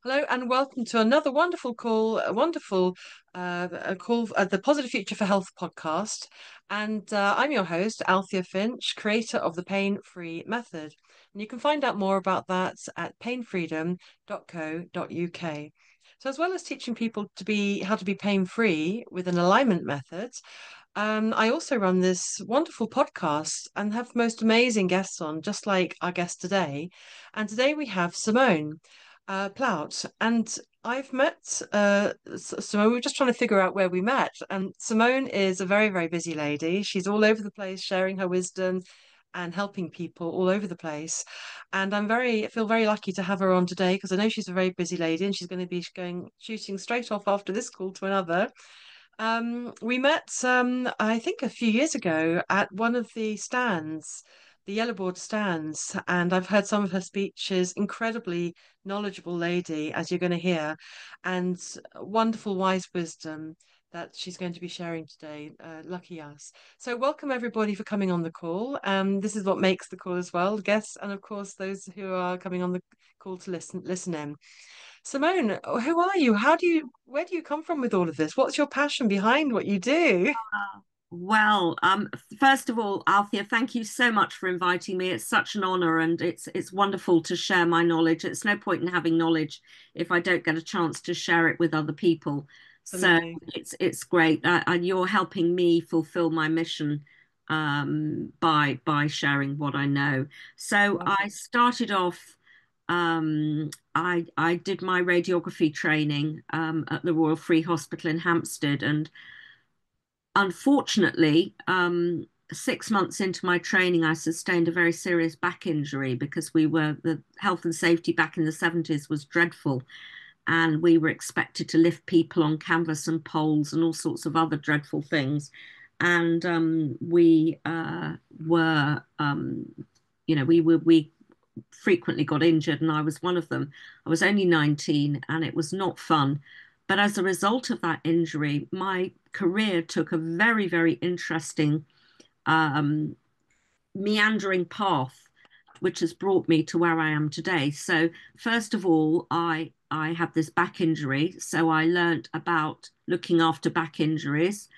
Hello and welcome to another wonderful call, a call at the Positive Future for Health podcast. And I'm your host, Althea Finch, creator of the Pain Free Method. And you can find out more about that at painfreedom.co.uk. So, as well as teaching people how to be pain free with an alignment method, I also run this wonderful podcast and have most amazing guests on, just like our guest today. And today we have Simone Plaut. And I've met Simone. We were just trying to figure out where we met. And Simone is a very, very busy lady. She's all over the place sharing her wisdom and helping people all over the place. And I feel very lucky to have her on today because I know she's a very busy lady and she's going to be shooting straight off after this call to another. We met, I think, a few years ago at one of the stands, the yellow board stands, and I've heard some of her speeches. Incredibly knowledgeable lady, as you're going to hear, and wonderful wise wisdom that she's going to be sharing today. Lucky us. So, welcome everybody for coming on the call. This is what makes the call as well, guests, and of course those who are coming on the call to listen in. Simone, who are you? Where do you come from with all of this? What's your passion behind what you do? Well, first of all, Althea, thank you so much for inviting me. It's such an honor and it's wonderful to share my knowledge. It's no point in having knowledge if I don't get a chance to share it with other people. So Absolutely. it's great. And you're helping me fulfill my mission by sharing what I know. So I Wonderful. started off I did my radiography training at the Royal Free Hospital in Hampstead, and unfortunately, 6 months into my training, I sustained a very serious back injury because the health and safety back in the 70s was dreadful. And we were expected to lift people on canvas and poles and all sorts of other dreadful things. And we were, we frequently got injured, and I was one of them. I was only 19, and it was not fun. But as a result of that injury, my career took a very, very interesting, um, meandering path, which has brought me to where I am today. So, first of all, I had this back injury, so I learnt about looking after back injuries.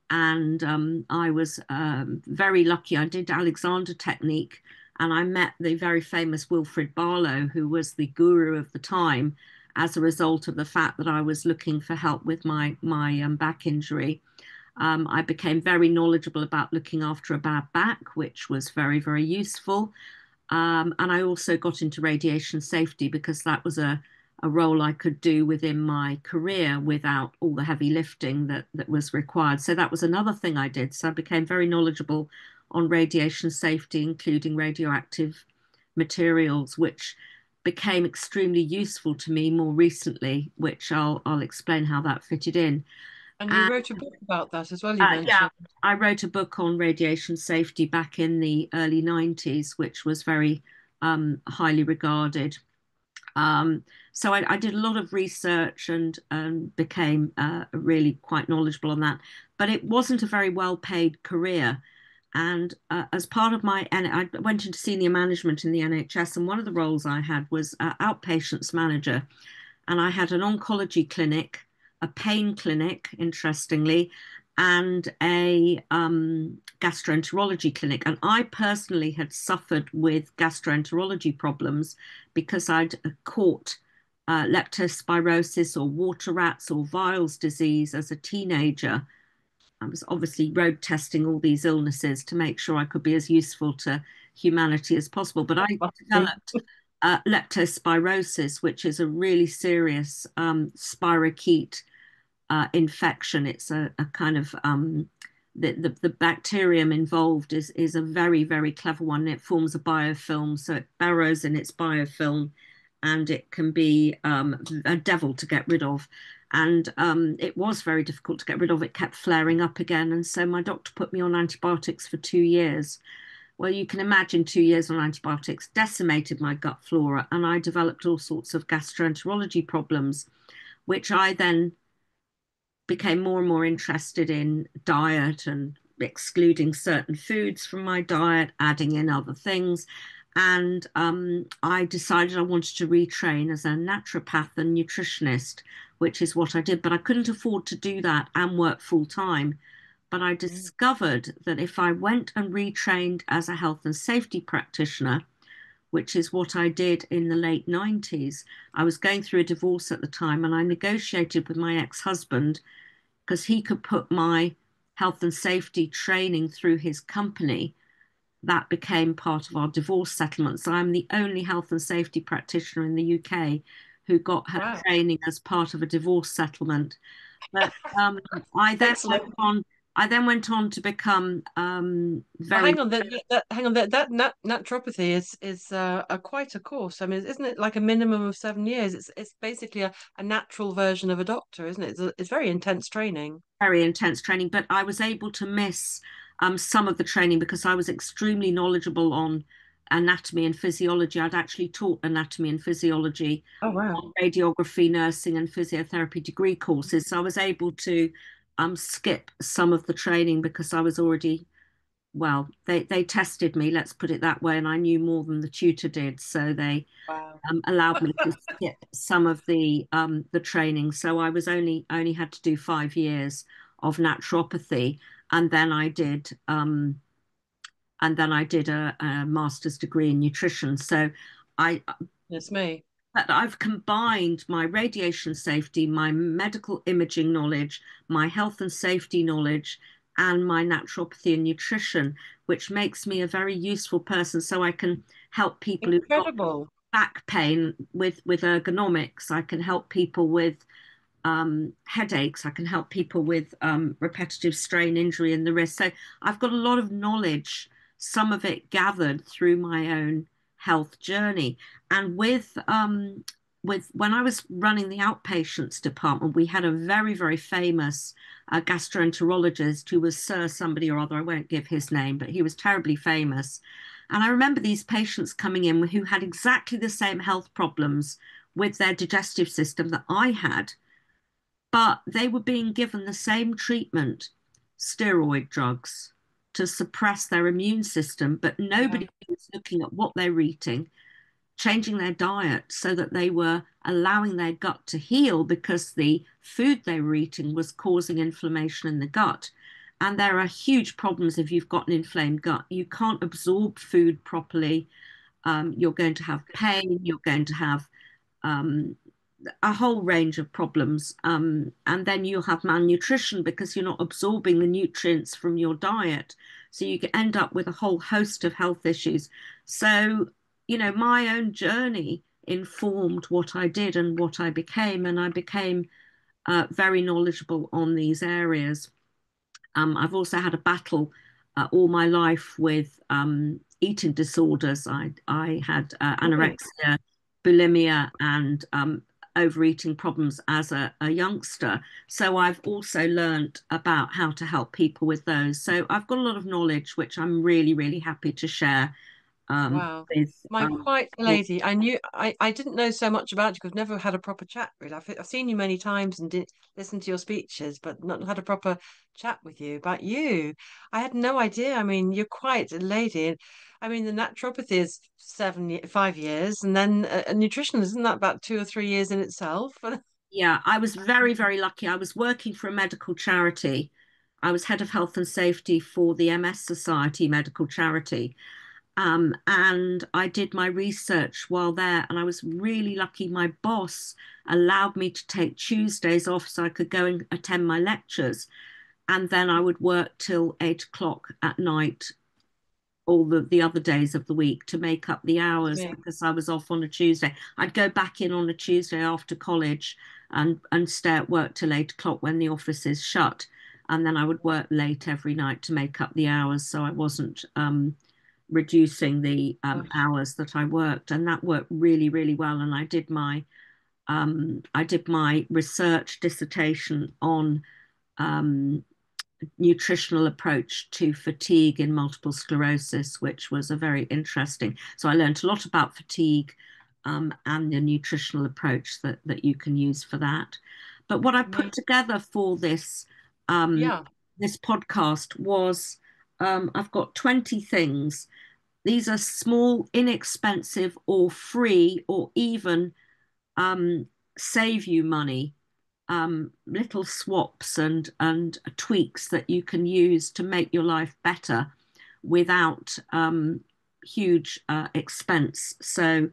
And I was very lucky. I did Alexander technique, and I met the very famous Wilfred Barlow, who was the guru of the time, as a result of the fact that I was looking for help with my back injury. I became very knowledgeable about looking after a bad back, which was very, very useful. And I also got into radiation safety because that was a role I could do within my career without all the heavy lifting that was required. So that was another thing I did. So I became very knowledgeable on radiation safety, including radioactive materials, which became extremely useful to me more recently, which I'll explain how that fitted in. And you And wrote a book about that as well, you yeah, mentioned. I wrote a book on radiation safety back in the early 90s, which was very highly regarded. So I did a lot of research and became really quite knowledgeable on that. But it wasn't a very well paid career. And as part of I went into senior management in the NHS, and one of the roles I had was outpatients manager. And I had an oncology clinic, a pain clinic, interestingly, and a gastroenterology clinic. And I personally had suffered with gastroenterology problems because I'd caught leptospirosis or water rats or Weil's disease as a teenager. I was obviously road testing all these illnesses to make sure I could be as useful to humanity as possible. But I Must be. developed leptospirosis, which is a really serious spirochete infection. It's a kind of the bacterium involved is a very, very clever one. It forms a biofilm, so it burrows in its biofilm, and it can be a devil to get rid of. And it was very difficult to get rid of. It kept flaring up again, and so my doctor put me on antibiotics for 2 years. Well, you can imagine 2 years on antibiotics decimated my gut flora, and I developed all sorts of gastroenterology problems, which I then became more and more interested in diet and excluding certain foods from my diet, adding in other things. And I decided I wanted to retrain as a naturopath and nutritionist, which is what I did. But I couldn't afford to do that and work full time. But I Mm. discovered that if I went and retrained as a health and safety practitioner, which is what I did in the late 90s, I was going through a divorce at the time and I negotiated with my ex husband because he could put my health and safety training through his company. That became part of our divorce settlement. So I'm the only health and safety practitioner in the UK who got her Wow. training as part of a divorce settlement. But I then Excellent. went on. I then went on to become Well, very hang on. Hang on. That naturopathy is a quite a course. I mean, isn't it like a minimum of 7 years? It's basically a natural version of a doctor, isn't it? It's very intense training. very intense training, but I was able to miss some of the training because I was extremely knowledgeable on anatomy and physiology. I'd actually taught anatomy and physiology Oh wow. on radiography, nursing, and physiotherapy degree courses. So I was able to skip some of the training because I was already, well, they tested me, let's put it that way, and I knew more than the tutor did. So they Wow. allowed me to skip some of the training. So I was only had to do 5 years of naturopathy, and then I did a master's degree in nutrition. So I It's me. but I've combined my radiation safety, my medical imaging knowledge, my health and safety knowledge, and my naturopathy and nutrition, which makes me a very useful person. So I can help people who've got Incredible. back pain with ergonomics. I can help people with headaches. I can help people with repetitive strain injury in the wrist. So I've got a lot of knowledge, some of it gathered through my own health journey. And with when I was running the outpatients department, we had a very, very famous gastroenterologist who was Sir somebody or other. I won't give his name, but he was terribly famous. And I remember these patients coming in who had exactly the same health problems with their digestive system that I had, but they were being given the same treatment, steroid drugs, to suppress their immune system, but Yeah. nobody was looking at what they're eating, changing their diet so that they were allowing their gut to heal because the food they were eating was causing inflammation in the gut. And there are huge problems if you've got an inflamed gut. You can't absorb food properly. You're going to have pain. You're going to have um, a whole range of problems. And then you'll have malnutrition because you're not absorbing the nutrients from your diet. So you can end up with a whole host of health issues. So, my own journey informed what I did and what I became. And I became very knowledgeable on these areas. I've also had a battle all my life with eating disorders. I had Right. anorexia, bulimia, and overeating problems as a youngster. So I've also learned about how to help people with those. So I've got a lot of knowledge, which I'm really, really happy to share Wow. with. My quite lady, I didn't know so much about you because I've never had a proper chat really. I've seen you many times and did listen to your speeches, but not had a proper chat with you about you. I had no idea. I mean, you're quite a lady. I mean, the naturopathy is 5 years, and then a nutrition isn't that about 2 or 3 years in itself? Yeah, I was very, very lucky. I was working for a medical charity. I was head of health and safety for the MS Society medical charity. And I did my research while there, and I was really lucky. My boss allowed me to take Tuesdays off so I could go and attend my lectures. And then I would work till 8 o'clock at night all the other days of the week to make up the hours Yeah. because I was off on a Tuesday. I'd go back in on a Tuesday after college and stay at work till 8 o'clock when the office is shut. And then I would work late every night to make up the hours so I wasn't reducing the Gosh. hours that I worked. And that worked really, really well. And I did my research dissertation on um, nutritional approach to fatigue in multiple sclerosis, which was a very interesting. So I learned a lot about fatigue and the nutritional approach that you can use for that. But what I put Amazing. together for um, Yeah. this podcast was I've got 20 things. these are small, inexpensive, or free, or even um, save you money, little swaps and tweaks that you can use to make your life better without huge expense. So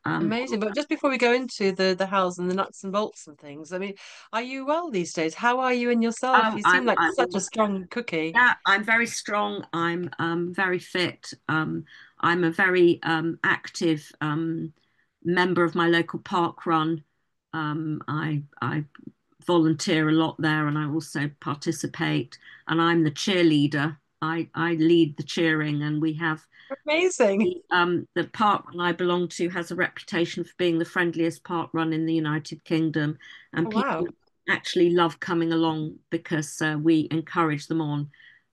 um, Amazing. But just before we go into the hows and the nuts and bolts and things, I mean, are you well these days? How are you in yourself? oh, You seem like such a strong cookie. yeah, I'm very strong. I'm very fit. I'm a very active member of my local park run. I volunteer a lot there, and I also participate. And I'm the cheerleader. I lead the cheering, and we have Amazing. the park run I belong to has a reputation for being the friendliest park run in the United Kingdom, and Oh, wow. people actually love coming along because we encourage them on.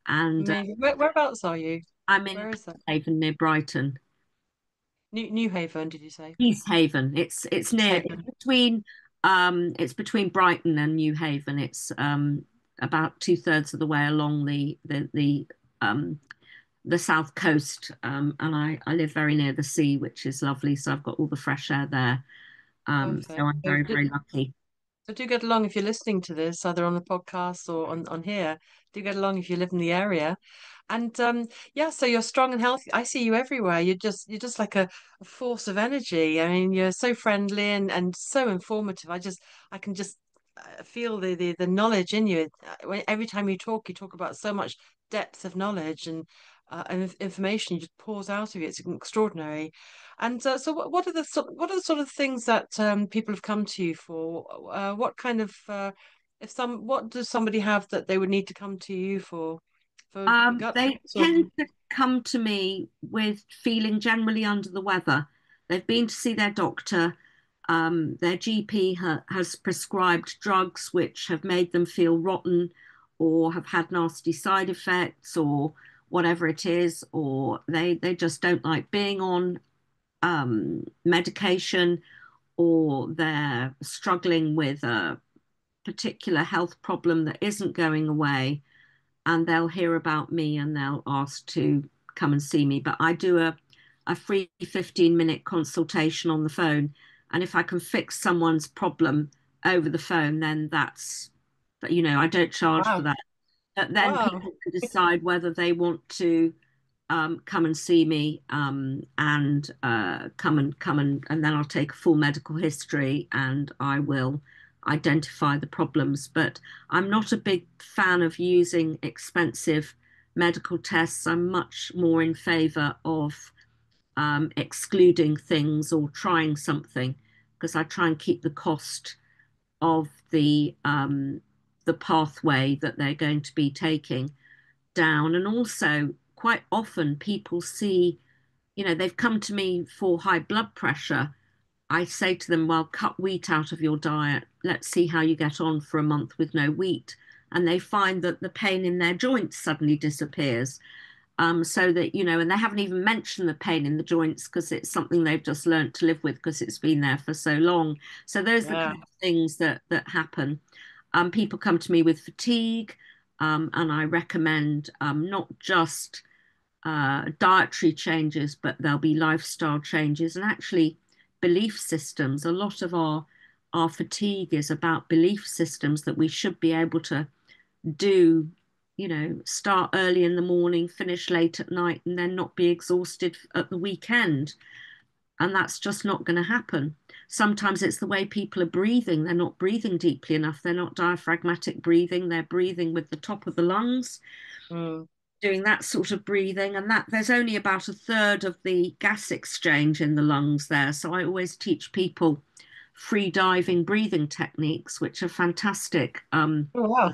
And Amazing. Whereabouts are you? I'm in Where is that? Haven near Brighton. New Haven, did you say? East Haven. It's East near Haven. it's between Brighton and New Haven. It's about two-thirds of the way along um the south coast. And I live very near the sea, which is lovely. So I've got all the fresh air there. So Perfect. I'm very, very lucky. So do get along if you're listening to this, either on the podcast or on here. Do get along if you live in the area. And yeah, so you're strong and healthy. I see you everywhere. You're just like a force of energy. I mean, you're so friendly and so informative. I can just feel the knowledge in you. Every time you talk about so much depth of knowledge and information just pours out of you. It's extraordinary. And so, what are the sort of things that people have come to you for? What kind of if some what does somebody have that they would need to come to you for gut They sort tend of? to come to me with feeling generally under the weather. They've been to see their doctor. Their GP has prescribed drugs which have made them feel rotten or have had nasty side effects or whatever it is, or they just don't like being on medication, or they're struggling with a particular health problem that isn't going away, and they'll hear about me and they'll ask to come and see me. But I do a free 15-minute consultation on the phone. And if I can fix someone's problem over the phone, then I don't charge for Wow, that. But then wow, people can decide whether they want to come and see me, and and then I'll take a full medical history and I will identify the problems. But I'm not a big fan of using expensive medical tests. I'm much more in favor of excluding things or trying something, because I try and keep the cost of the pathway that they're going to be taking down. And also, quite often people see, they've come to me for high blood pressure. I say to them, well, cut wheat out of your diet. Let's see how you get on for a month with no wheat. And they find that the pain in their joints suddenly disappears. So that, and they haven't even mentioned the pain in the joints because it's something they've just learned to live with because it's been there for so long. So those are the yeah. kind of things that happen. People come to me with fatigue, and I recommend not just dietary changes, but there'll be lifestyle changes and actually belief systems. A lot of our fatigue is about belief systems that we should be able to do, start early in the morning, finish late at night, and then not be exhausted at the weekend. And that's just not going to happen. Sometimes it's the way people are breathing. They're not breathing deeply enough. They're not diaphragmatic breathing. They're breathing with the top of the lungs, Mm. doing that sort of breathing. And that there's only about a third of the gas exchange in the lungs there. So I always teach people free diving breathing techniques, which are fantastic. Oh, wow.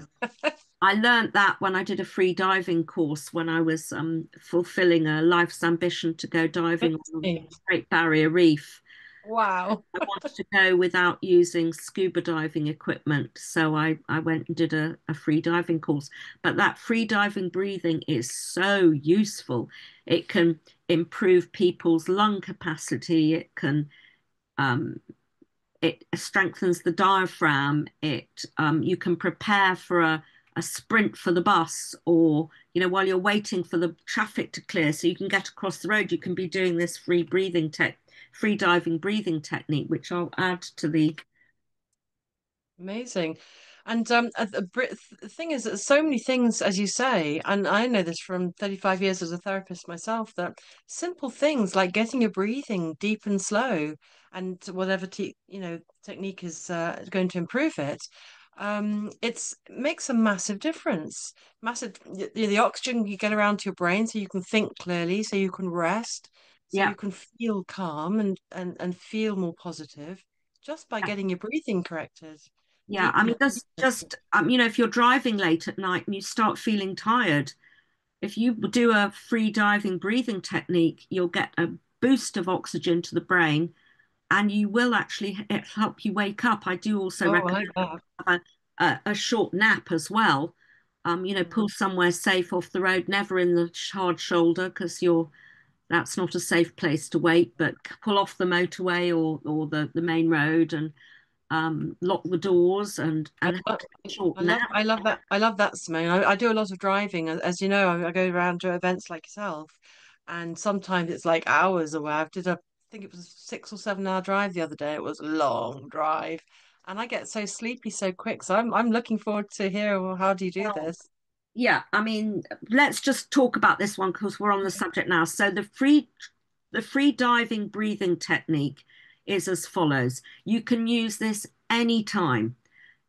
I learned that when I did a free diving course when I was fulfilling a life's ambition to go diving on the Great Barrier Reef. Wow. I wanted to go without using scuba diving equipment, so I went and did a free diving course. But that free diving breathing is so useful. It can improve people's lung capacity. Um, it strengthens the diaphragm. You can prepare for a sprint for the bus, or while you're waiting for the traffic to clear so you can get across the road, you can be doing this free diving breathing technique, which I'll add to the. Amazing. And the thing is that so many things, as you say, and I know this from 35 years as a therapist myself, that simple things like getting your breathing deep and slow and whatever technique is going to improve it, it makes a massive difference. The oxygen you get around to your brain so you can think clearly, so you can rest, so Yeah, you can feel calm and feel more positive just by getting your breathing corrected. yeah. I mean, Deep, there's deep. just, if you're driving late at night and you start feeling tired, if you do a free diving breathing technique, you'll get a boost of oxygen to the brain and you will actually help you wake up. I do also Oh, I recommend like that. a short nap as well. Mm. Pull somewhere safe off the road, never in the hard shoulder because that's not a safe place to wait, but pull off the motorway or the main road and lock the doors I and have love, a short nap. I love that. I love that, Simone. I do a lot of driving, as you know. I go around to events like yourself, and sometimes it's like hours away. I think it was a 6 or 7 hour drive the other day. It was a long drive, and I get so sleepy so quick. So I'm looking forward to hear, well, how do you do Well, this? yeah, I mean, let's just talk about this one because we're on the subject now. So the free diving breathing technique is as follows. You can use this anytime.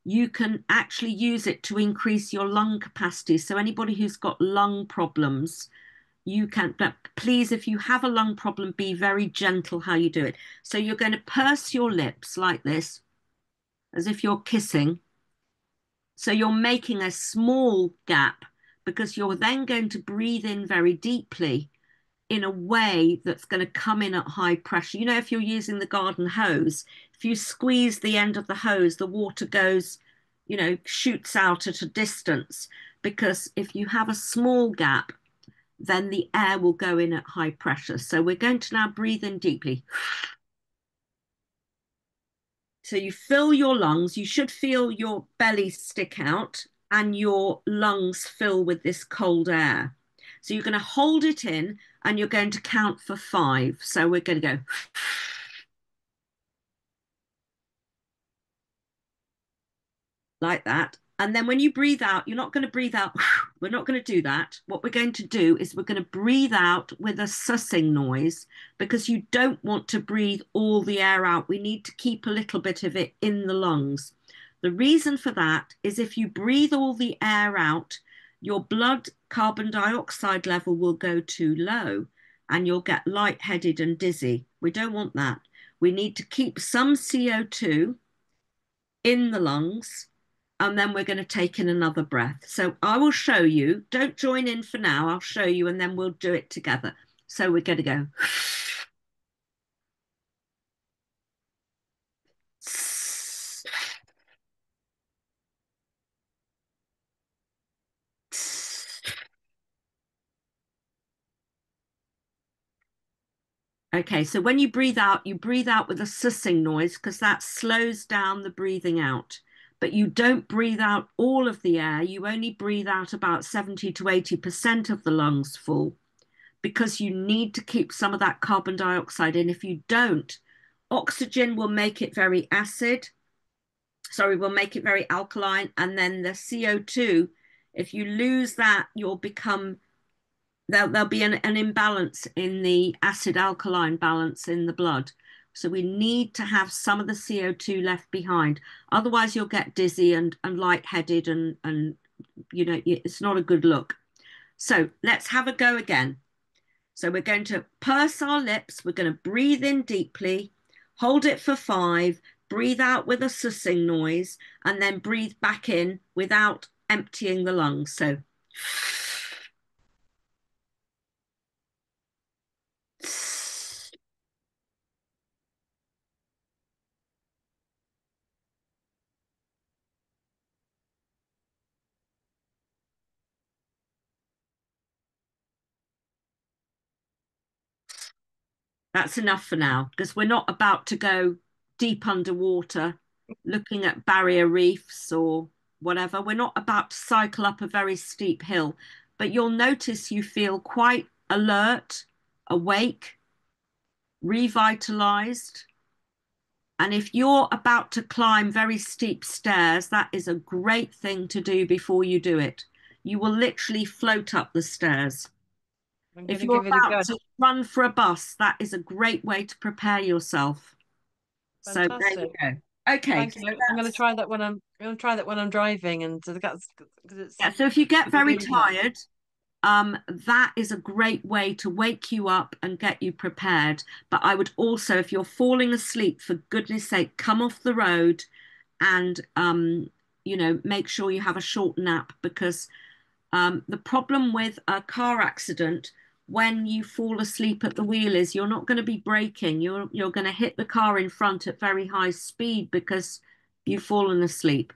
You can actually use it to increase your lung capacity. So anybody who's got lung problems, you can, but please, if you have a lung problem, be very gentle how you do it. So you're going to purse your lips like this, as if you're kissing. So you're making a small gap because you're then going to breathe in very deeply in a way that's going to come in at high pressure. If you're using the garden hose, if you squeeze the end of the hose, the water goes, shoots out at a distance. Because if you have a small gap, then the air will go in at high pressure. So we're going to now breathe in deeply. So you fill your lungs, you should feel your belly stick out and your lungs fill with this cold air. So you're going to hold it in and you're going to count for 5. So we're going to go like that. And then when you breathe out, you're not going to breathe out. We're not going to do that. What we're going to do is we're going to breathe out with a sussing noise because you don't want to breathe all the air out. We need to keep a little bit of it in the lungs. The reason for that is if you breathe all the air out, your blood carbon dioxide level will go too low and you'll get lightheaded and dizzy. We don't want that. We need to keep some CO2 in the lungs, and then we're going to take in another breath. So I will show you. Don't join in for now. I'll show you, and then we'll do it together. So we're going to go. Okay, so when you breathe out with a sussing noise because that slows down the breathing out. But you don't breathe out all of the air. You only breathe out about 70 to 80% of the lungs full, because you need to keep some of that carbon dioxide in. If you don't, oxygen will make it very acid. Sorry, will make it very alkaline. And then the CO2, if you lose that, you'll become, there'll be an imbalance in the acid alkaline balance in the blood. So we need to have some of the CO2 left behind. Otherwise, you'll get dizzy and lightheaded and it's not a good look. So let's have a go again. So we're going to purse our lips. We're going to breathe in deeply, hold it for 5, breathe out with a sussing noise, and then breathe back in without emptying the lungs. So that's enough for now because we're not about to go deep underwater looking at barrier reefs or whatever. We're not about to cycle up a very steep hill. but you'll notice you feel quite alert, awake, revitalized. And if you're about to climb very steep stairs, that is a great thing to do before you do it. You will literally float up the stairs. I'm going If to you're give it a about go. to run for a bus, that is a great way to prepare yourself. So there you Fantastic. go. Okay, Thank so you. I'm going to that's try that when I'm going to try that when I'm driving, and that's because yeah. it's So if you get it very really helps. tired, that is a great way to wake you up and get you prepared. But I would also, if you're falling asleep, for goodness sake, come off the road and make sure you have a short nap because the problem with a car accident when you fall asleep at the wheel is you're not going to be braking. You're going to hit the car in front at very high speed because you've fallen asleep.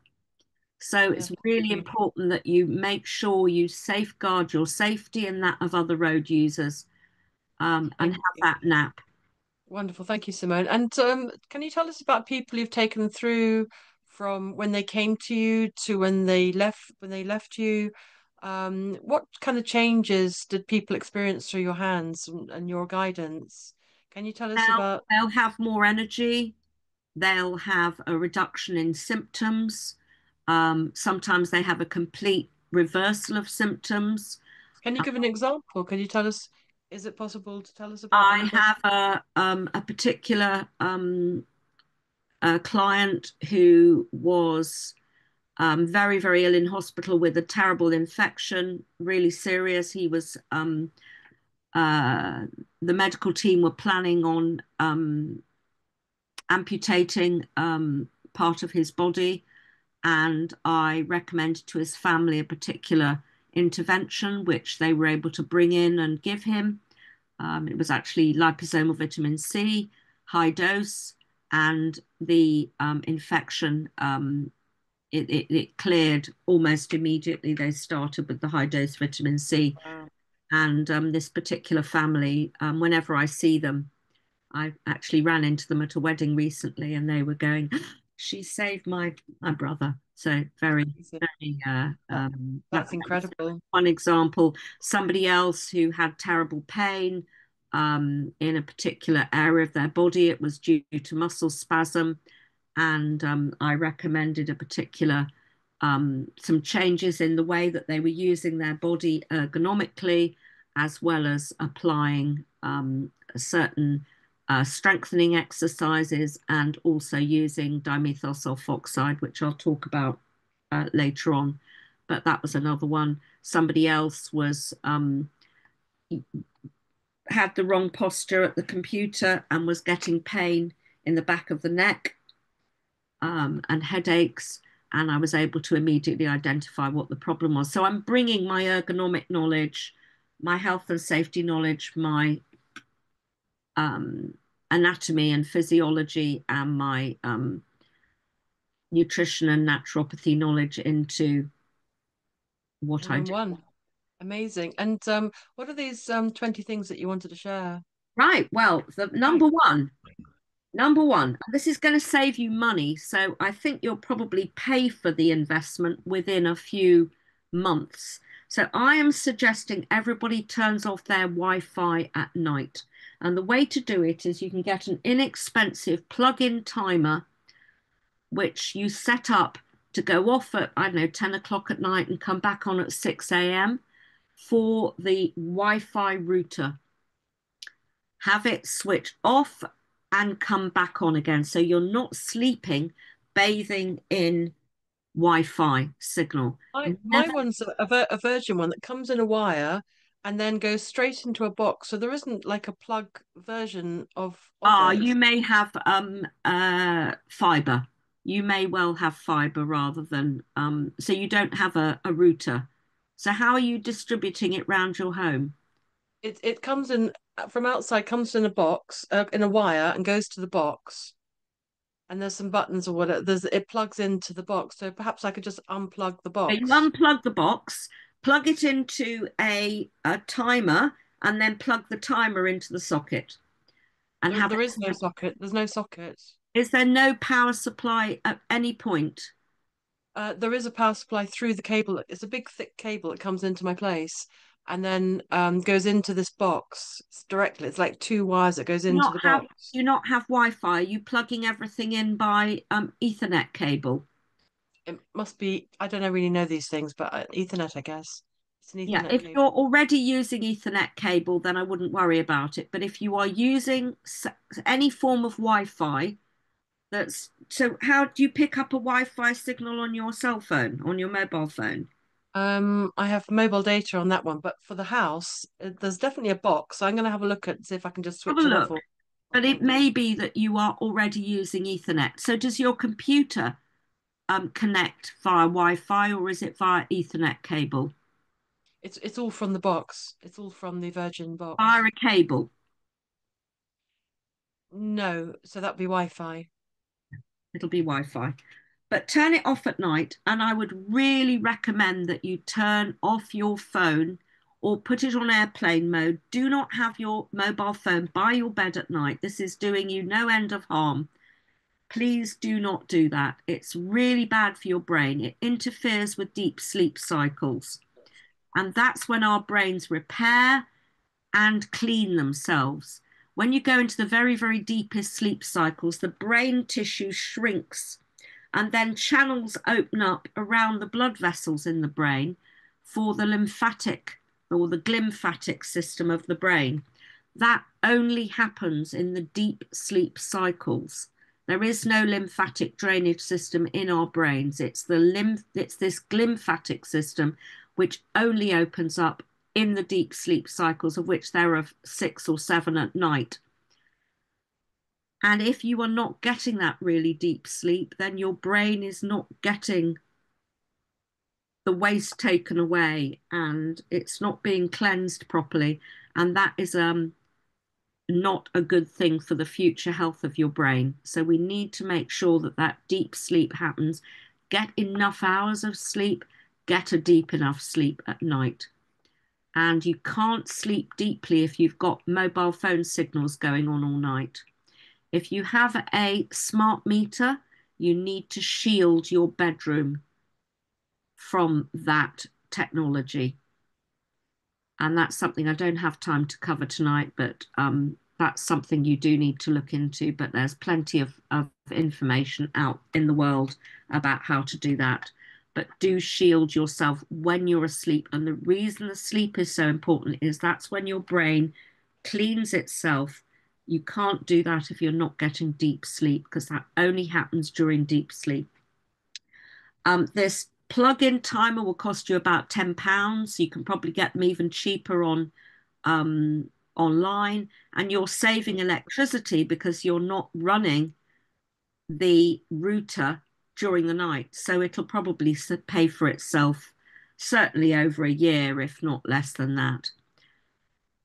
So Yes, it's really indeed. important that you make sure you safeguard your safety and that of other road users, and Thank have you. that nap. Wonderful. Thank you, Simone. And can you tell us about people you've taken through from when they came to you to when they left you? What kind of changes did people experience through your hands and your guidance? Can you tell us about? They'll have more energy. They'll have a reduction in symptoms. Sometimes they have a complete reversal of symptoms. Can you give an example? Can you tell us? Is it possible to tell us about I anything? have a particular client who was very, very ill in hospital with a terrible infection, really serious. He was uh, the medical team were planning on amputating part of his body, and I recommended to his family a particular intervention, which they were able to bring in and give him. It was actually liposomal vitamin C, high dose, and the infection it cleared almost immediately. They started with the high dose vitamin C, Wow. and this particular family, whenever I see them, I actually ran into them at a wedding recently, and they were going, "She saved my brother." So very, very. That, that's That was incredible. one example. Somebody else who had terrible pain in a particular area of their body. It was due to muscle spasm, and I recommended a particular some changes in the way that they were using their body ergonomically, as well as applying certain strengthening exercises and also using dimethyl sulfoxide, which I'll talk about later on. But that was another one. Somebody else was had the wrong posture at the computer and was getting pain in the back of the neck and headaches. And I was able to immediately identify what the problem was. So I'm bringing my ergonomic knowledge, my health and safety knowledge, my um, anatomy and physiology, and my nutrition and naturopathy knowledge into what All I in do. one. Amazing. And what are these 20 things that you wanted to share? Right. Well, the number one, this is going to save you money. So I think you'll probably pay for the investment within a few months. So I am suggesting everybody turns off their Wi-Fi at night. And the way to do it is you can get an inexpensive plug-in timer, which you set up to go off at, I don't know, 10 o'clock at night and come back on at 6 a.m. for the Wi-Fi router. Have it switch off and come back on again. So you're not sleeping, bathing in Wi-Fi signal. My Never, one's a Virgin one that comes in a wire and then goes straight into a box. So there isn't like a plug version of it. you may have fiber. You may well have fiber rather than so you don't have a router. So how are you distributing it round your home? It comes in from outside, comes in a box, in a wire, and goes to the box. And there's some buttons or whatever. It plugs into the box. So perhaps I could just unplug the So you box. unplug the box, plug it into a timer, and then plug the timer into the socket and have There it is no switch. socket. There's no socket. Is there no power supply at any point? There is a power supply through the cable. It's a big, thick cable that comes into my place and then goes into this box directly. It's like two wires that goes into Not the have box. Do you not have Wi-Fi? Are you plugging everything in by Ethernet cable? It must be, I don't know, really know these things, but Ethernet, I guess. It's an Yeah, Ethernet if you're cable. already using Ethernet cable, then I wouldn't worry about it. But if you are using any form of Wi-Fi, that's so how do you pick up a Wi-Fi signal on your cell phone, on your mobile phone? I have mobile data on that one, but for the house, there's definitely a box. So I'm going to have a look at see if I can just Have a switch it off look. or But it plug it in. may be that you are already using Ethernet. So does your computer connect via Wi-Fi or is it via Ethernet cable? It's all from the box. It's all from the Virgin Via box. a cable. No, so that'd be Wi-Fi. It'll be Wi-Fi. But turn it off at night, and I would really recommend that you turn off your phone or put it on airplane mode. Do not have your mobile phone by your bed at night. This is doing you no end of harm. Please do not do that. It's really bad for your brain. It interferes with deep sleep cycles. And that's when our brains repair and clean themselves. When you go into the very, very deepest sleep cycles, the brain tissue shrinks and then channels open up around the blood vessels in the brain for the lymphatic or the glymphatic system of the brain. That only happens in the deep sleep cycles. There is no lymphatic drainage system in our brains. It's this glymphatic system which only opens up in the deep sleep cycles, of which there are 6 or 7 at night. And if you are not getting that really deep sleep, then your brain is not getting the waste taken away and it's not being cleansed properly. And that is not a good thing for the future health of your brain. So we need to make sure that that deep sleep happens. Get enough hours of sleep, get a deep enough sleep at night. And you can't sleep deeply if you've got mobile phone signals going on all night. If you have a smart meter, you need to shield your bedroom from that technology. And that's something I don't have time to cover tonight, but that's something you do need to look into. But there's plenty of information out in the world about how to do that. But do shield yourself when you're asleep. And the reason the sleep is so important is that's when your brain cleans itself. You can't do that if you're not getting deep sleep because that only happens during deep sleep. This plug-in timer will cost you about £10. You can probably get them even cheaper online, and you're saving electricity because you're not running the router during the night. So it'll probably pay for itself, certainly over a year, if not less than that.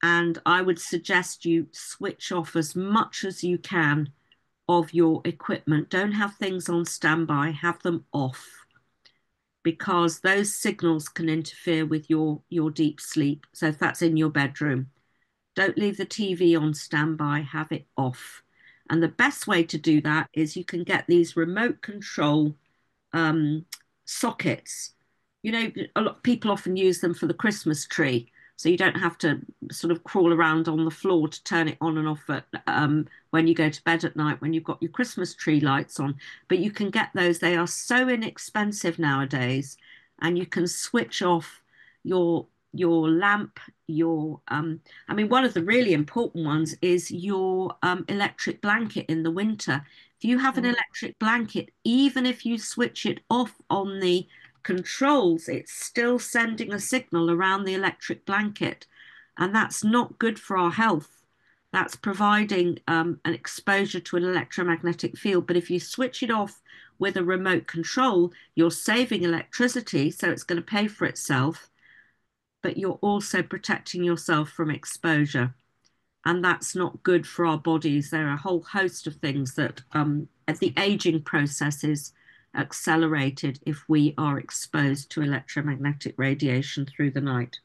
And I would suggest you switch off as much as you can of your equipment. Don't have things on standby, have them off because those signals can interfere with your deep sleep. So if that's in your bedroom, don't leave the TV on standby, have it off. And the best way to do that is you can get these remote control um, sockets. You know, a lot of people often use them for the Christmas tree. So you don't have to sort of crawl around on the floor to turn it on and off when you go to bed at night when you've got your Christmas tree lights on. But you can get those. They are so inexpensive nowadays, and you can switch off your lamp. I mean, one of the really important ones is your electric blanket in the winter. If you have an Mm. electric blanket, even if you switch it off on the controls, it's still sending a signal around the electric blanket. And that's not good for our health. That's providing an exposure to an electromagnetic field. But if you switch it off with a remote control, you're saving electricity, so it's going to pay for itself, but you're also protecting yourself from exposure. And that's not good for our bodies. There are a whole host of things that the aging process is accelerated if we are exposed to electromagnetic radiation through the night.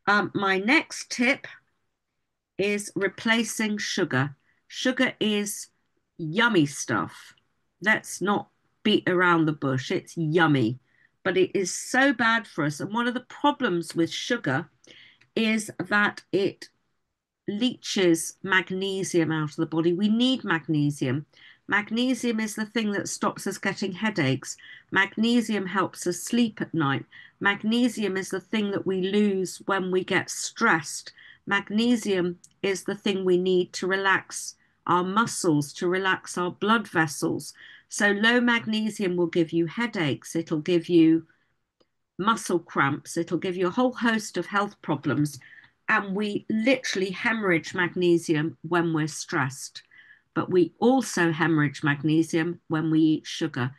My next tip is replacing sugar. Sugar is yummy stuff. Let's not beat around the bush. It's yummy, but it is so bad for us. And one of the problems with sugar is that it leaches magnesium out of the body. We need magnesium. Magnesium is the thing that stops us getting headaches. Magnesium helps us sleep at night. Magnesium is the thing that we lose when we get stressed. Magnesium is the thing we need to relax our muscles, to relax our blood vessels. So low magnesium will give you headaches. It'll give you muscle cramps. It'll give you a whole host of health problems. And we literally hemorrhage magnesium when we're stressed. But we also hemorrhage magnesium when we eat sugar.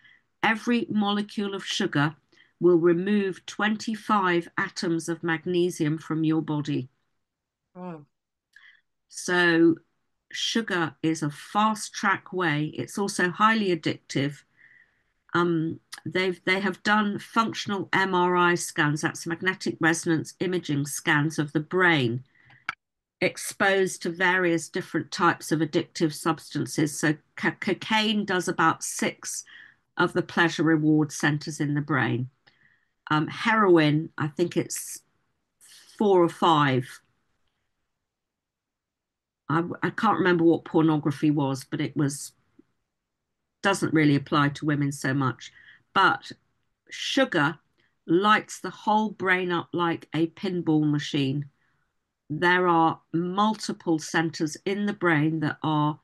Every molecule of sugar will remove 25 atoms of magnesium from your body. Oh, So sugar is a fast track way. It's also highly addictive. They have done functional MRI scans, that's magnetic resonance imaging scans of the brain, exposed to various different types of addictive substances. So cocaine does about 6 of the pleasure reward centers in the brain. Heroin, I think it's 4 or 5. I can't remember what pornography was, but it was doesn't really apply to women so much. But sugar lights the whole brain up like a pinball machine. There are multiple centers in the brain that are,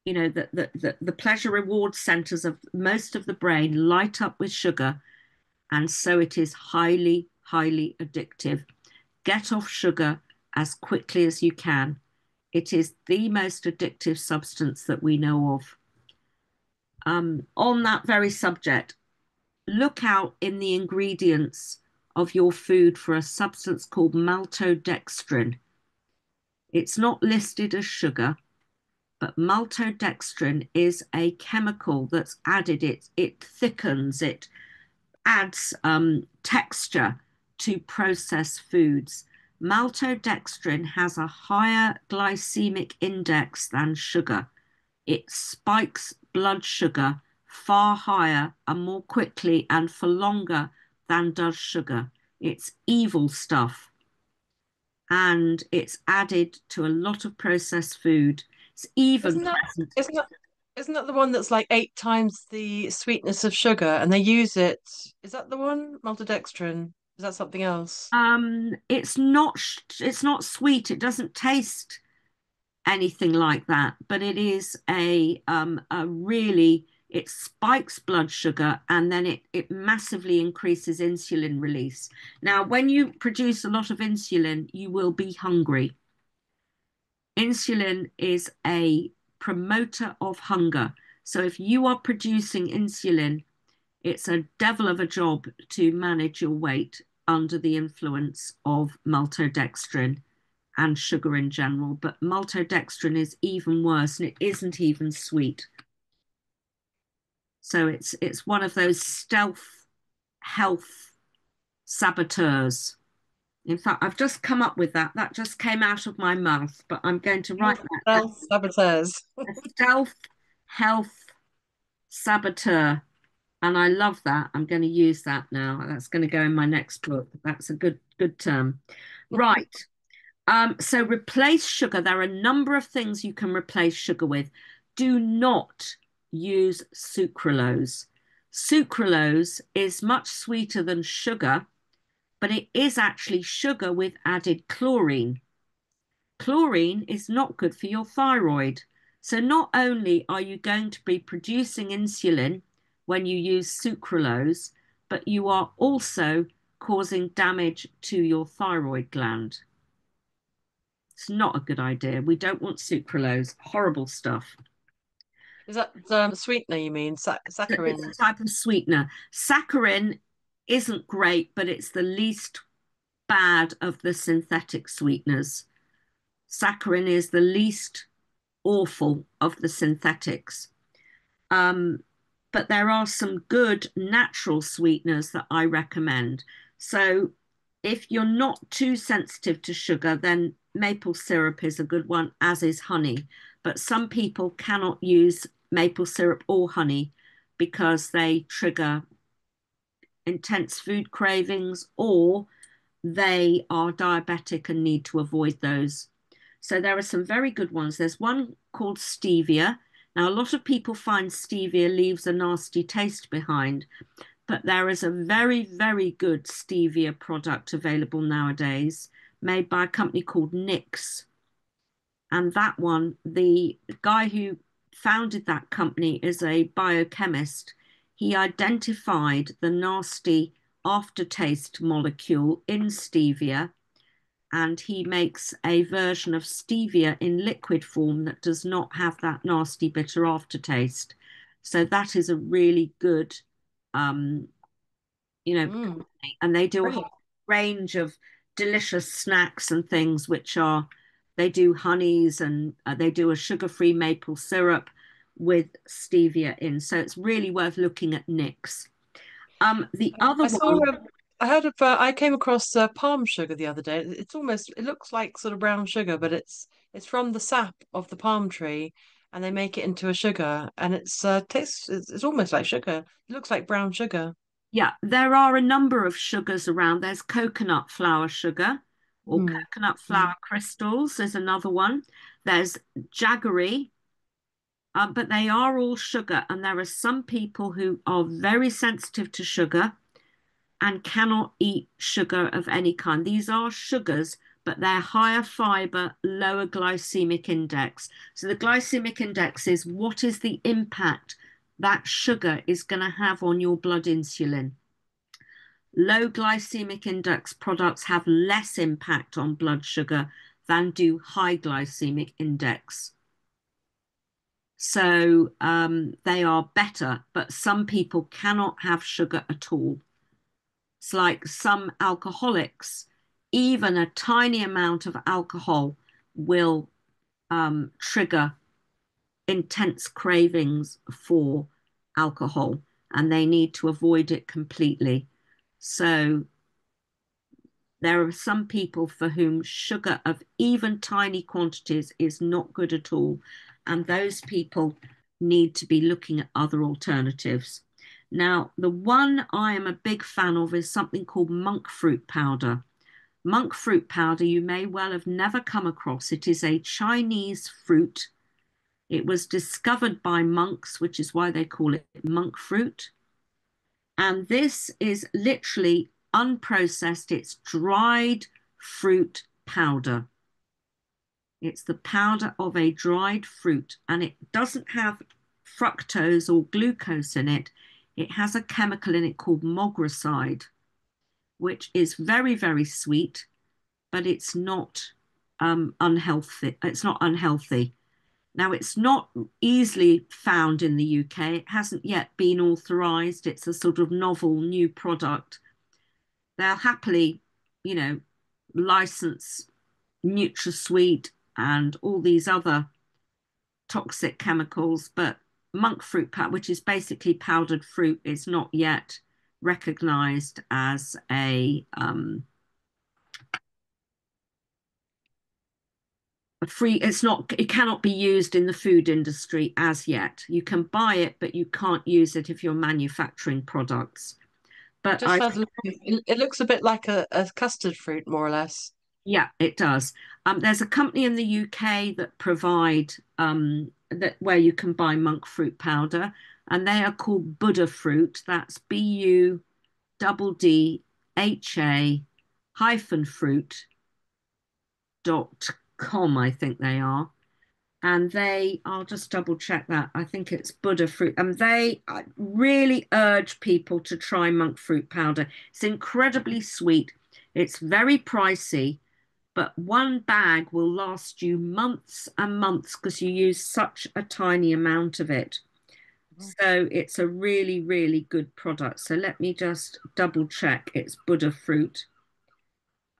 the pleasure reward centers of most of the brain light up with sugar. And so it is highly, highly addictive. Get off sugar as quickly as you can. It is the most addictive substance that we know of. On that very subject, look out in the ingredients of your food for a substance called maltodextrin. It's not listed as sugar, but maltodextrin is a chemical that's added. It thickens, it adds texture to processed foods. Maltodextrin has a higher glycemic index than sugar. It spikes blood sugar far higher and more quickly and for longer than does sugar. It's evil stuff. And it's added to a lot of processed food. It's even isn't that present. isn't that isn't that the one that's like 8 times the sweetness of sugar, and they use it? Is that the one? Maltodextrin? Is that something else? It's not sweet. It doesn't taste anything like that, but it is a really it spikes blood sugar and then it massively increases insulin release. Now, when you produce a lot of insulin, you will be hungry. Insulin is a promoter of hunger. So if you are producing insulin, it's a devil of a job to manage your weight under the influence of maltodextrin and sugar in general, but maltodextrin is even worse and it isn't even sweet. So it's one of those stealth health saboteurs. In fact, I've just come up with that. That just came out of my mouth, but I'm going to write that down. Self-saboteurs. A stealth health saboteur. And I love that. I'm going to use that now. That's going to go in my next book. That's a good term. Right. So replace sugar. There are a number of things you can replace sugar with. Do not use sucralose. Sucralose is much sweeter than sugar, but it is actually sugar with added chlorine. Chlorine is not good for your thyroid. So not only are you going to be producing insulin when you use sucralose, but you are also causing damage to your thyroid gland. It's not a good idea. We don't want sucralose. Horrible stuff. Is that sweetener you mean? It's a Saccharin? type of sweetener. Saccharin isn't great, but it's the least bad of the synthetic sweeteners. Saccharin is the least awful of the synthetics. Um, but there are some good natural sweeteners that I recommend. So if you're not too sensitive to sugar, then maple syrup is a good one, as is honey. But some people cannot use maple syrup or honey because they trigger intense food cravings, or they are diabetic and need to avoid those. So there are some very good ones. There's one called stevia. Now, a lot of people find stevia leaves a nasty taste behind, but there is a very, very good stevia product available nowadays made by a company called Nix. And that one, the guy who founded that company is a biochemist. He identified the nasty aftertaste molecule in stevia, and he makes a version of stevia in liquid form that does not have that nasty bitter aftertaste. So that is a really good um, Mm, company. And they do a brilliant. whole range of delicious snacks and things, which are, they do honeys, and they do a sugar-free maple syrup with stevia in. So it's really worth looking at Nick's. The other I saw one, I heard of I came across palm sugar the other day. It's almost it looks like sort of brown sugar, but it's from the sap of the palm tree, and they make it into a sugar, and it's tastes it's almost like sugar. It looks like brown sugar. yeah, there are a number of sugars around. There's coconut flour sugar or Mm. coconut Mm. flour crystals. There's another one. There's jaggery, but they are all sugar. And there are some people who are very sensitive to sugar and cannot eat sugar of any kind. These are sugars, but they're higher fiber, lower glycemic index. So the glycemic index is what is the impact that sugar is going to have on your blood insulin. Low glycemic index products have less impact on blood sugar than do high glycemic index. So they are better, but some people cannot have sugar at all. It's like some alcoholics, even a tiny amount of alcohol will trigger intense cravings for alcohol, and they need to avoid it completely. So there are some people for whom sugar of even tiny quantities is not good at all, and those people need to be looking at other alternatives. Now, the one I am a big fan of is something called monk fruit powder. Monk fruit powder, you may well have never come across. It is a Chinese fruit. It was discovered by monks, which is why they call it monk fruit. And this is literally unprocessed, it's dried fruit powder. It's the powder of a dried fruit, and it doesn't have fructose or glucose in it. It has a chemical in it called mogroside, which is very, very sweet, but it's not unhealthy. It's not unhealthy. Now, it's not easily found in the UK. It hasn't yet been authorized. It's a sort of novel new product. They'll happily, you know, license NutraSweet and all these other toxic chemicals, but monk fruit powder, which is basically powdered fruit, is not yet recognized as a free, it's not, it cannot be used in the food industry as yet. You can buy it, but you can't use it if you're manufacturing products. It But just I, sounds it looks a bit like a custard fruit, more or less. yeah, it does. There's a company in the UK that provide that where you can buy monk fruit powder, and they are called Buddha fruit. That's BUDDHA hyphen fruit.com, I think they are. And they, I'll just double check that. I think it's Buddha fruit. And they really urge people to try monk fruit powder. It's incredibly sweet. It's very pricey, but one bag will last you months and months because you use such a tiny amount of it. Mhm. So it's a really, really good product. So let me just double check. It's Buddha fruit.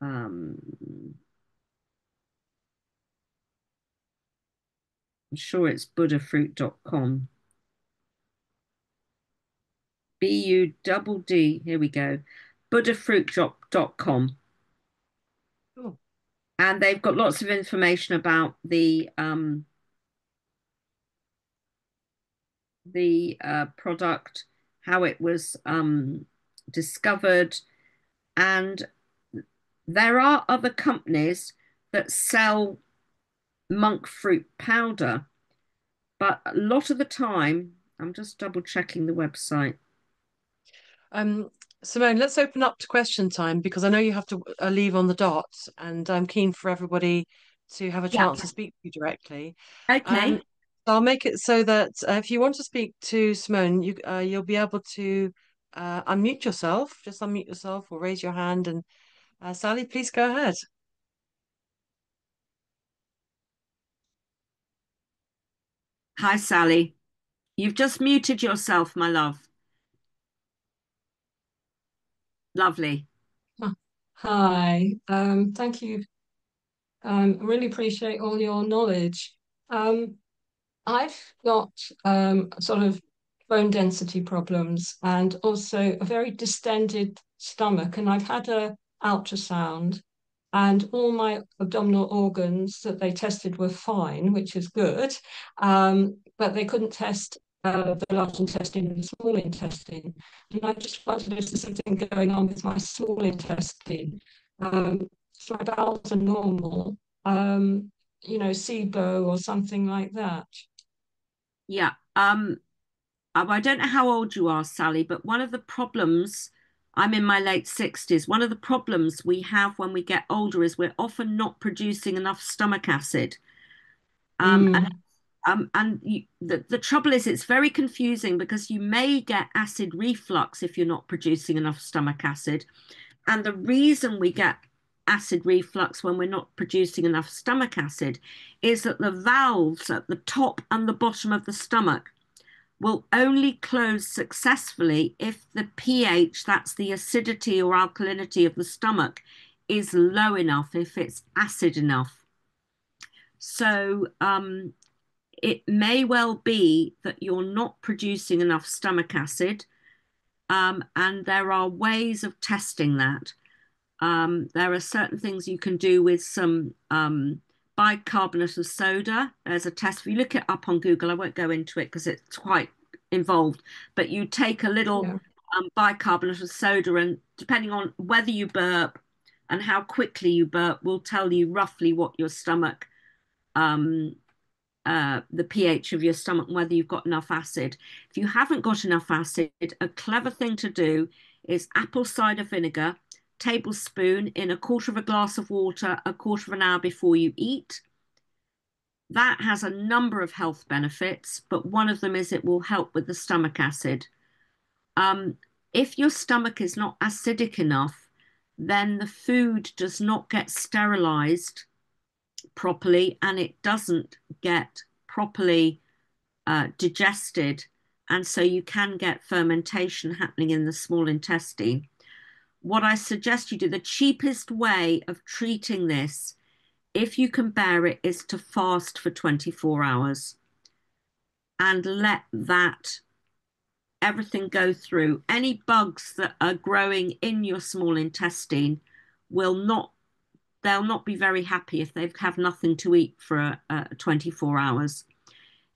Um, I'm sure it's buddhafruit.com. BUDD. Here we go. Buddhafruit.com. Cool. And they've got lots of information about the product, how it was discovered, and there are other companies that sell monk fruit powder, but a lot of the time, I'm just double checking the website. Um, Simone, let's open up to question time because I know you have to leave on the dot, and I'm keen for everybody to have a Yeah. chance to speak to you directly. Okay. Um, so I'll make it so that if you want to speak to Simone, you'll be able to unmute yourself, just unmute yourself or raise your hand. And Sally, please go ahead. Hi, Sally. You've just muted yourself, my love. Lovely. Hi, thank you. I really appreciate all your knowledge. Um, I've got sort of bone density problems and also a very distended stomach, and I've had a ultrasound, and all my abdominal organs that they tested were fine, which is good, but they couldn't test the large intestine and the small intestine. And I just wondered if there's something going on with my small intestine. So my bowels are normal, SIBO or something like that. Yeah. I don't know how old you are, Sally, but one of the problems, I'm in my late 60s, one of the problems we have when we get older is we're often not producing enough stomach acid. Um, and Mm, the trouble is, it's very confusing because you may get acid reflux if you're not producing enough stomach acid. And the reason we get acid reflux when we're not producing enough stomach acid is that the valves at the top and the bottom of the stomach will only close successfully if the pH, that's the acidity or alkalinity of the stomach, is low enough, if it's acid enough. So it may well be that you're not producing enough stomach acid, and there are ways of testing that. There are certain things you can do with some bicarbonate of soda. There's a test. If you look it up on Google, I won't go into it because it's quite involved, but you take a little yeah. bicarbonate of soda, and depending on whether you burp and how quickly you burp, will tell you roughly what your stomach um, the pH of your stomach and whether you've got enough acid. If you haven't got enough acid, a clever thing to do is apple cider vinegar, tablespoon in a quarter of a glass of water, a quarter of an hour before you eat. That has a number of health benefits, but one of them is it will help with the stomach acid. Um, if your stomach is not acidic enough, then the food does not get sterilized properly and it doesn't get properly digested. And so you can get fermentation happening in the small intestine. What I suggest you do, the cheapest way of treating this, if you can bear it, is to fast for 24 hours and let that everything go through. Any bugs that are growing in your small intestine will not, they'll not be very happy if they have nothing to eat for 24 hours.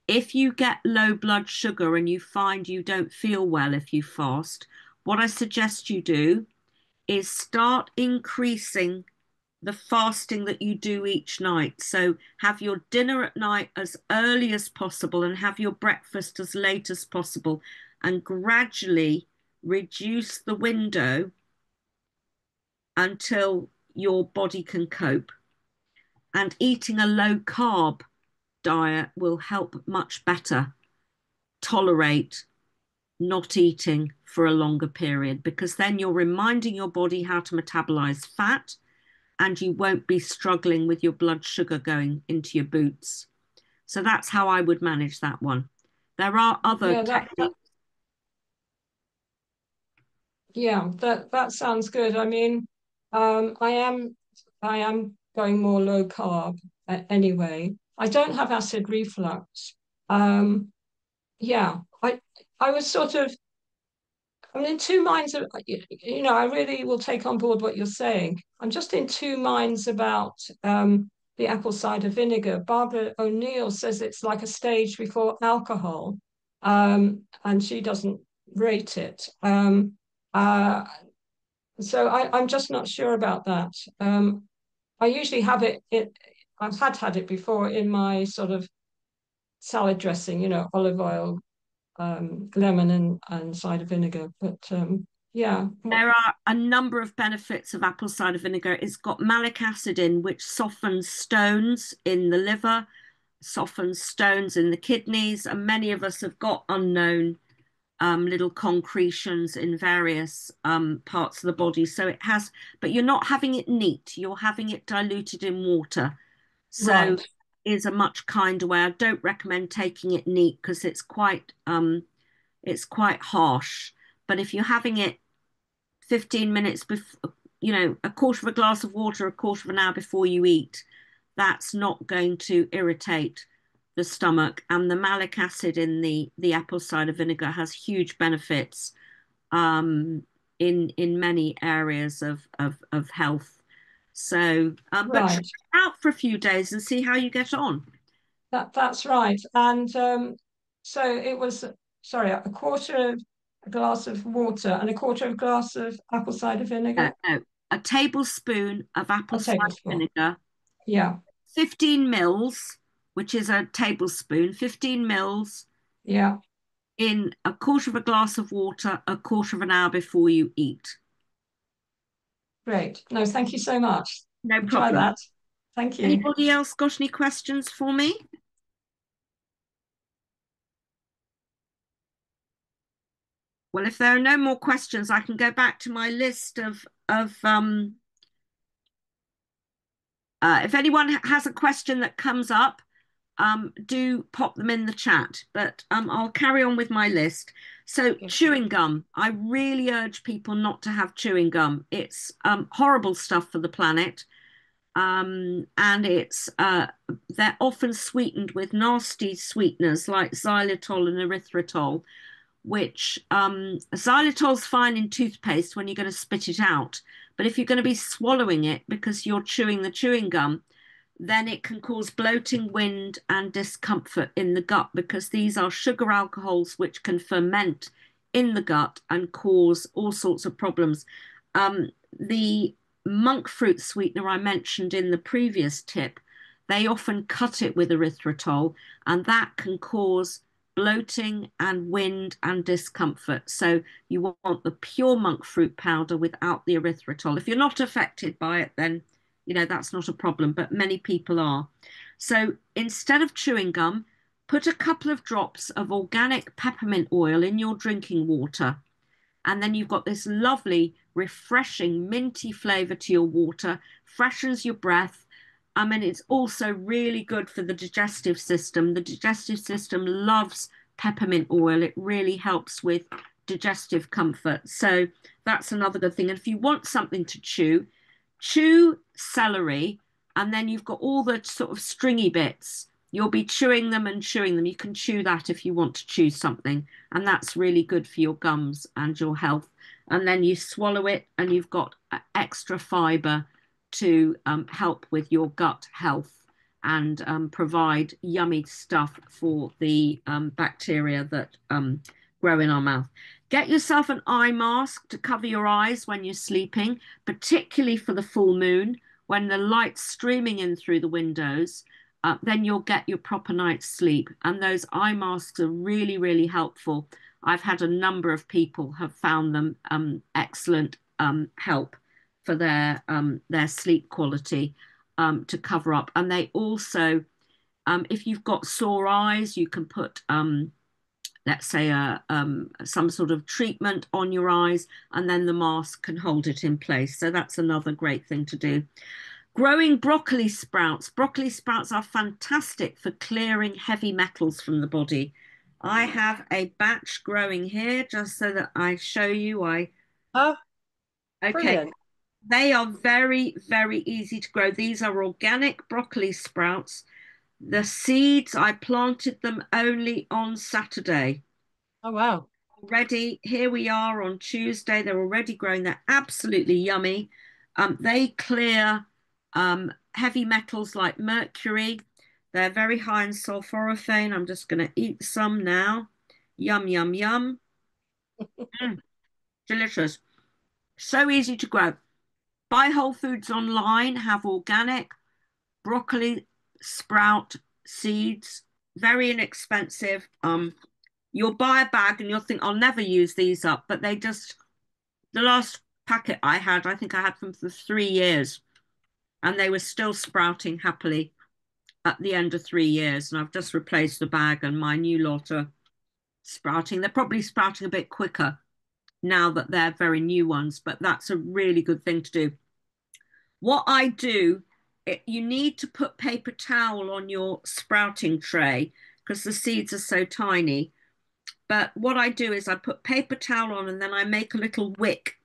If you get low blood sugar and you find you don't feel well if you fast, what I suggest you do is start increasing the fasting that you do each night. So have your dinner at night as early as possible and have your breakfast as late as possible and gradually reduce the window until your body can cope. And eating a low carb diet will help much better tolerate not eating for a longer period because then you're reminding your body how to metabolize fat and you won't be struggling with your blood sugar going into your boots. So that's how I would manage that one. There are other Yeah, techniques. that sounds good. I mean, I am going more low carb anyway. I don't have acid reflux. Um, yeah, I was sort of I'm in two minds of I really will take on board what you're saying. I'm just in two minds about the apple cider vinegar. Barbara O'Neill says it's like a stage before alcohol. and she doesn't rate it. Uh, so I'm just not sure about that. I usually have it. I've had it before in my sort of salad dressing, olive oil, lemon, and cider vinegar. But yeah, There are a number of benefits of apple cider vinegar. It's got malic acid in, which softens stones in the liver, softens stones in the kidneys, and many of us have got unknown little concretions in various parts of the body. So it has, but you're not having it neat, you're having it diluted in water. So right, is a much kinder way. I don't recommend taking it neat because it's quite harsh. But if you're having it 15 minutes before, a quarter of a glass of water, a quarter of an hour before you eat, that's not going to irritate the stomach. And the malic acid in the apple cider vinegar has huge benefits um, in many areas of health. So, but try right. it out for a few days and see how you get on. That's right. And so it was, sorry, a quarter of a glass of water and a quarter of a glass of apple cider vinegar, No, a tablespoon of a apple cider tablespoon. vinegar, Yeah, 15 mils, which is a tablespoon, 15 mils yeah, in a quarter of a glass of water, a quarter of an hour before you eat. great. No, thank you so much. No I'll try problem. that. Thank you. Anybody else got any questions for me? Well, if there are no more questions, I can go back to my list of if anyone has a question that comes up, do pop them in the chat. But I'll carry on with my list. So Okay. chewing gum, I really urge people not to have chewing gum. It's horrible stuff for the planet. And they're often sweetened with nasty sweeteners like xylitol and erythritol, which xylitol's fine in toothpaste when you're going to spit it out. But if you're going to be swallowing it because you're chewing the chewing gum, then it can cause bloating, wind, and discomfort in the gut because these are sugar alcohols which can ferment in the gut and cause all sorts of problems. The monk fruit sweetener I mentioned in the previous tip, they often cut it with erythritol, and that can cause bloating and wind and discomfort. So you want the pure monk fruit powder without the erythritol. If you're not affected by it, then that's not a problem, but many people are. So instead of chewing gum, put a couple of drops of organic peppermint oil in your drinking water. And then you've got this lovely, refreshing, minty flavor to your water, freshens your breath. I mean, it's also really good for the digestive system. The digestive system loves peppermint oil. It really helps with digestive comfort. So that's another good thing. And if you want something to chew, chew celery, and then you've got all the sort of stringy bits. You'll be chewing them and chewing them. You can chew that if you want to chew something, and that's really good for your gums and your health. And then you swallow it, and you've got extra fiber to help with your gut health and provide yummy stuff for the bacteria that grow in our mouth. Get yourself an eye mask to cover your eyes when you're sleeping, particularly for the full moon when the light's streaming in through the windows. Then you'll get your proper night's sleep. And those eye masks are really, really helpful. I've had a number of people have found them excellent help for their sleep quality to cover up. And they also, if you've got sore eyes, you can put let's say some sort of treatment on your eyes, and then the mask can hold it in place. So that's another great thing to do. Growing broccoli sprouts. Broccoli sprouts are fantastic for clearing heavy metals from the body. I have a batch growing here just so that I show you. Oh, Okay, brilliant. they are very, very easy to grow. These are organic broccoli sprouts. The seeds, I planted them only on Saturday. Oh, wow. Already, here we are on Tuesday. They're already growing. They're absolutely yummy. They clear heavy metals like mercury. They're very high in sulforaphane. I'm just going to eat some now. Yum, yum, yum. Mm, delicious. So easy to grow. Buy Whole Foods online, have organic, broccoli, sprout, seeds, very inexpensive. You'll buy a bag and you'll think, I'll never use these up, but they just, the last packet I had, I think I had them for 3 years, and they were still sprouting happily at the end of 3 years. And I've just replaced the bag, and my new lot are sprouting. They're probably sprouting a bit quicker now that they're very new ones, but that's a really good thing to do. What I do, you need to put paper towel on your sprouting tray because the seeds are so tiny. But what I do is I put paper towel on and then I make a little wick,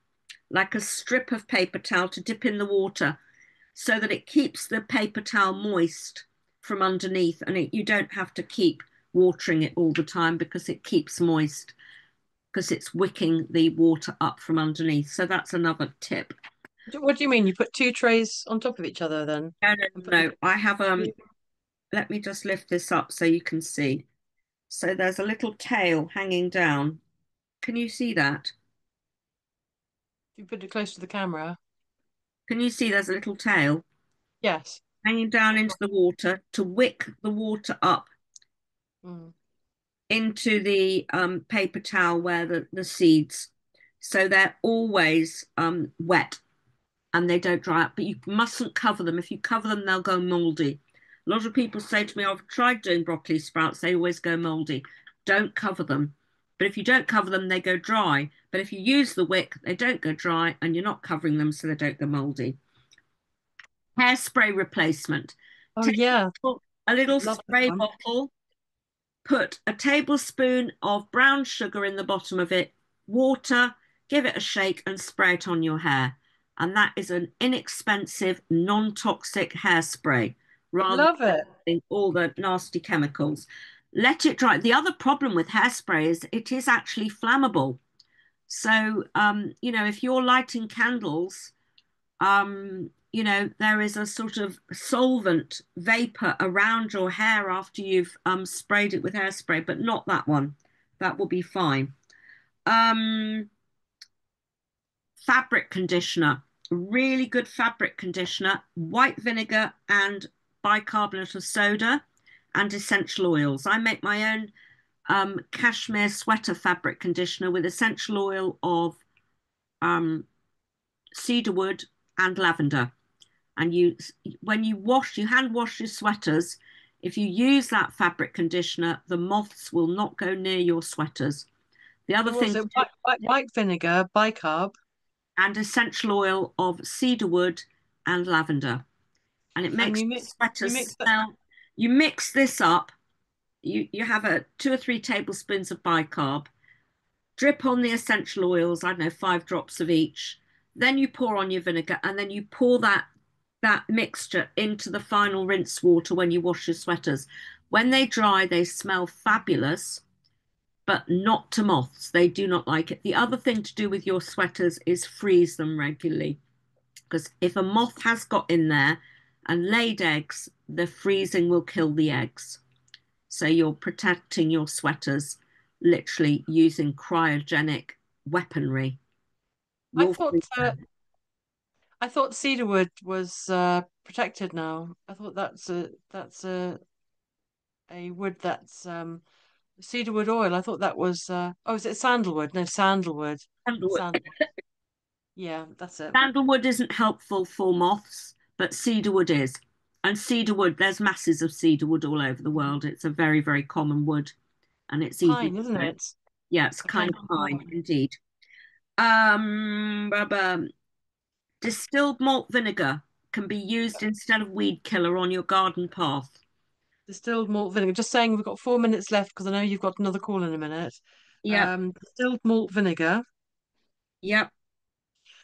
like a strip of paper towel to dip in the water so that it keeps the paper towel moist from underneath, and you don't have to keep watering it all the time because it keeps moist because it's wicking the water up from underneath. So that's another tip. What do you mean? You put two trays on top of each other then? No, no, And put no. I have you let me just lift this up so you can see. So there's a little tail hanging down. Can you see that? put it close to the camera? Can you see there's a little tail Yes. hanging down into the water to wick the water up Mm. into the paper towel where the seeds, so they're always wet and they don't dry up, but you mustn't cover them. If you cover them, they'll go moldy. A lot of people say to me, I've tried doing broccoli sprouts, they always go moldy. Don't cover them. But if you don't cover them, they go dry. But if you use the wick, they don't go dry and you're not covering them so they don't go moldy. Hairspray replacement. Oh Take yeah, a little love that spray one. bottle, put a tablespoon of brown sugar in the bottom of it, water, give it a shake and spray it on your hair. And that is an inexpensive, non-toxic hairspray rather Love it. than all the nasty chemicals. Let it dry. The other problem with hairspray is it is actually flammable. So, if you're lighting candles, there is a sort of solvent vapor around your hair after you've sprayed it with hairspray, but not that one. That will be fine. Um, Fabric conditioner, really good fabric conditioner, white vinegar and bicarbonate of soda and essential oils. I make my own cashmere sweater fabric conditioner with essential oil of um, cedarwood and lavender. And when you hand wash your sweaters, if you use that fabric conditioner, the moths will not go near your sweaters. The other So what's thing it? to do, White vinegar, bicarb, and essential oil of cedarwood and lavender, and it and makes you sweaters mix that. smell. You mix this up. You have 2 or 3 tablespoons of bicarb. Drip on the essential oils. I don't know, 5 drops of each. Then you pour on your vinegar, and then you pour that mixture into the final rinse water when you wash your sweaters. When they dry, they smell fabulous, but not to moths. They do not like it. The other thing to do with your sweaters is freeze them regularly. Because if a moth has got in there and laid eggs, the freezing will kill the eggs. So you're protecting your sweaters literally using cryogenic weaponry. I You'll thought freeze uh, them. I thought cedarwood was protected now. I thought that's a wood that's cedarwood oil. I thought that was is it sandalwood? No, sandalwood. Sandalwood. Sandalwood. Yeah, that's it. Sandalwood isn't helpful for moths, but cedarwood is. And cedarwood, there's masses of cedarwood all over the world. It's a very, very common wood and it's easy Pine, to isn't grow. it? Yeah, it's A kind kind of of fine pine. indeed. Distilled malt vinegar can be used instead of weed killer on your garden path. Distilled malt vinegar. Just saying, we've got 4 minutes left because I know you've got another call in a minute. Yep, Distilled malt vinegar. yep,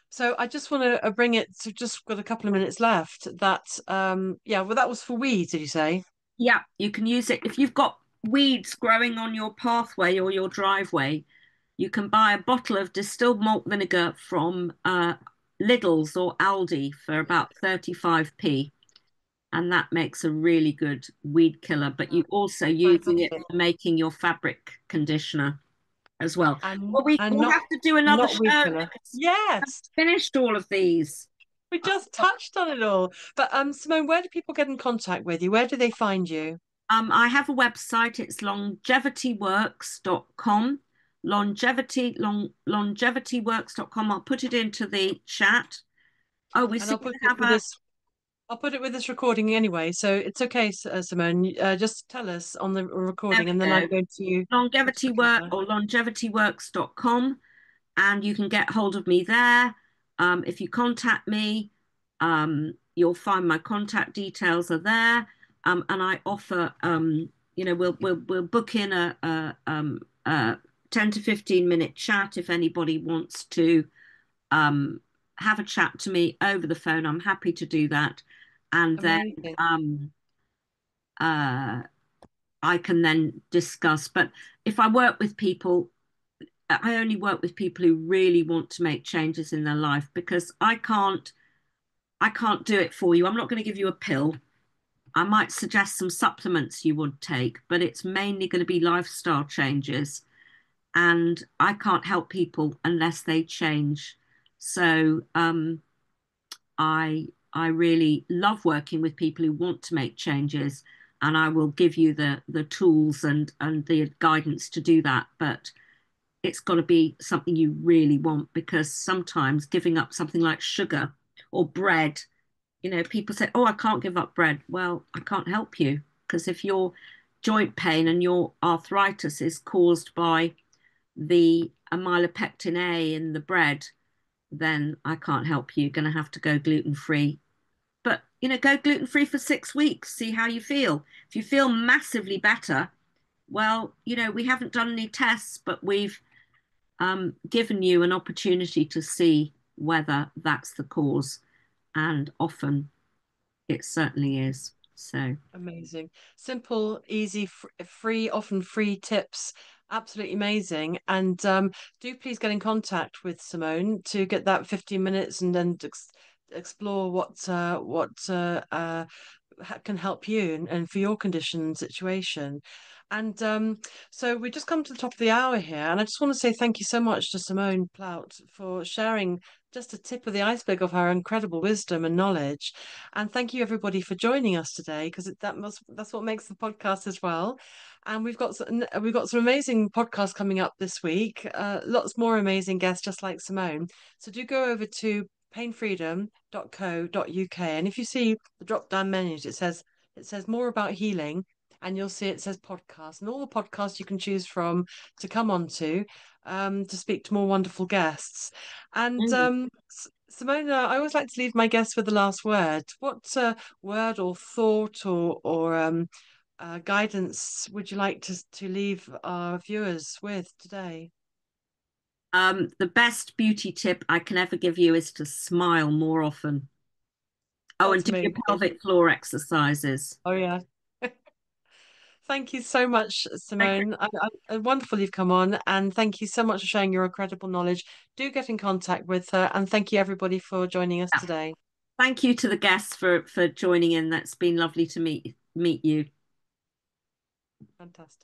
So I just want to bring it to just got a couple of minutes left. Well, that was for weeds, did you say? yep. You can use it if you've got weeds growing on your pathway or your driveway. You can buy a bottle of distilled malt vinegar from Lidl's or Aldi for about 35p. and that makes a really good weed killer. But you also using it Fantastic. for making your fabric conditioner as well. And Well, and we'll not have to do another not weed show killer. because Yes, I've finished all of these. we just touched on it all. But Simone, where do people get in contact with you? Where do they find you? I have a website. It's longevityworks.com. Longevityworks.com. I'll put it into the chat. Oh, we And seem to have a I'll put it with this recording anyway, so it's okay, Simone. Just tell us on the there recording, we and then I'm go. going to put it Longevity work together. or longevityworks.com, and you can get hold of me there. If you contact me, you'll find my contact details are there. And I offer, we'll book in a 10 to 15 minute chat if anybody wants to um, have a chat to me over the phone. I'm happy to do that, and then Amazing. um, uh, I can then discuss. But if I work with people, I only work with people who really want to make changes in their life because I can't do it for you. I'm not going to give you a pill. I might suggest some supplements you would take, but it's mainly going to be lifestyle changes. And I can't help people unless they change. So I really love working with people who want to make changes, and I will give you the tools and the guidance to do that. But it's got to be something you really want because sometimes giving up something like sugar or bread, people say, "Oh, I can't give up bread." Well, I can't help you because if your joint pain and your arthritis is caused by the amylopectin A in the bread, then I can't help you. You're going to have to go gluten free. But, go gluten free for 6 weeks, see how you feel. If you feel massively better, well, we haven't done any tests, but we've given you an opportunity to see whether that's the cause. And often it certainly is. So, Amazing. Simple, easy, free, often free tips. Absolutely amazing. And do please get in contact with Simone to get that 15 minutes and then to explore what can help you and for your condition and situation. And so we just come to the top of the hour here, and I just want to say thank you so much to Simone Plaut for sharing just a tip of the iceberg of her incredible wisdom and knowledge. And thank you everybody for joining us today, because that's what makes the podcast as well. And we've got some amazing podcasts coming up this week. Lots more amazing guests just like Simone. So do go over to painfreedom.co.uk, and if you see the drop down menus, it says more about healing, and you'll see it says podcast, and all the podcasts you can choose from to come on to speak to more wonderful guests. And mm. Simona, I always like to leave my guests with the last word. What word or thought or guidance would you like to leave our viewers with today? The best beauty tip I can ever give you is to smile more often. Oh, and That's do your amazing. pelvic floor exercises. Oh yeah. Thank you so much, Thank Simone. Wonderful you've come on, and thank you so much for sharing your incredible knowledge. Do get in contact with her, and thank you everybody for joining us today. Thank you to the guests for joining in. That's been lovely to meet you. Fantastic.